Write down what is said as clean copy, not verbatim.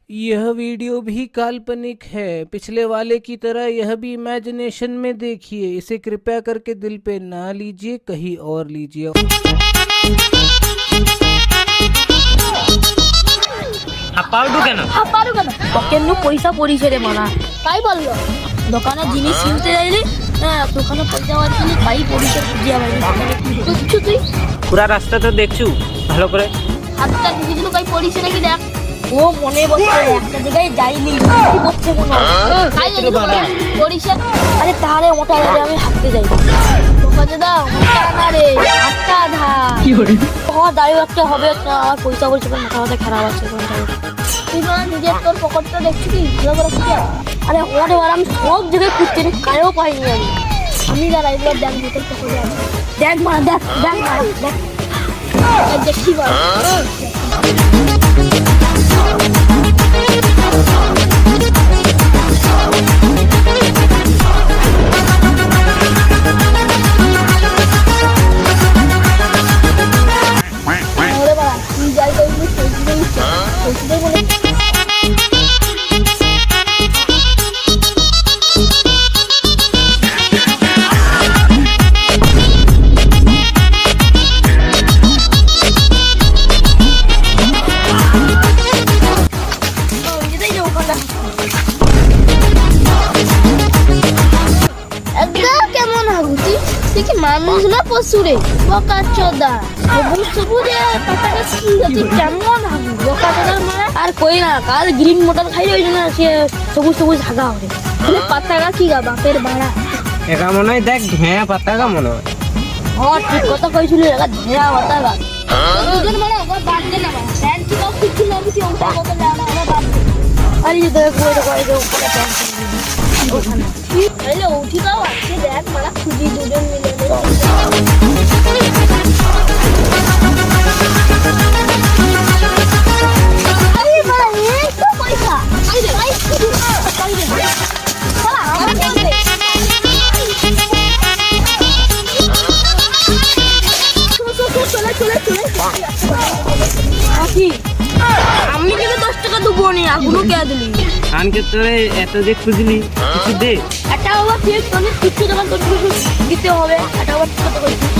यह वीडियो भी काल्पनिक है। पिछले वाले की तरह यह भी इमेजिनेशन में देखिए। इसे कृपया करके दिल पे ना लीजिए, कहीं और लीजिए। হাঁপাওটো কেন? কেন পয়সা পরিছে রে মানা তাই বললো দোকানে জিনিস কিনতে যাইলি দোকানে পয়সা বাড়িলি তাই পরিছে বুঝিয়া বুঝছো তুই পুরা রাস্তা তো দেখছু ভালো করে। হাতটা দিদিগুলো কাই পরিছে নাকি দেখ ও মনে বসে একটা জায়গায় যাইনি কি করছে কোনো তাই পরিছে। আরে তাহলে ওটা আমি হাঁটতে যাই দোকানে দাও ওটা না রে আটটা আধা কি করে দাঁড়িয়ে একটা হবে না আর পয়সা বলছে মাথা মাথা খারাপ আছে তুই না নিজের তোর পকেটটা দেখছি কি ভালো করে খুঁজে। আরে ওরে বার আমি সব জায়গায় খুঁজছি কারেও পাইনি আমি যারা এগুলো ব্যাংক ভিতর পকেটে আছে দেখ মারা দেখ দেখ মারা দেখ দেখি বল মানুষ না পশুরে বকা চোদা সবুজ সবুজে পাতাটা সুন্দর কেমন হবে বকা চোদার মারা আর কই না কাল গ্রিন মটর খাই ওই জন্য সে সবুজ সবুজ হাগা হবে পাতাটা কি গা বাপের বাড়া একা মনে হয় দেখ ঢেঁয়া পাতাগা মনে হয়। ঠিক কথা কইছিল একা ঢেঁয়া পাতাগা দুজন মানে ওর বাদ দে না প্যান্ট কি কাউ ঠিক ছিল আমি কি ওটা কত লাড়া ওরা বাদ দে আরে যে দেখ কই দে উপরে প্যান্ট ওখানে তাইলে উঠি দাও আজকে দেখ মারা খুঁজি দুজন মিলে আরে বাবা এই তো পয়সা আরে ভাই চলে আমি কিন্তু 10 টাকা দেবো নি আগুনো কে দিলি আনকে তোরে এত যে খুঁজলি কিছু দে একটা ওভার ঠিক তোর কিছু দোকান তোর দিতে হবে একটা ওভার কত কইছিস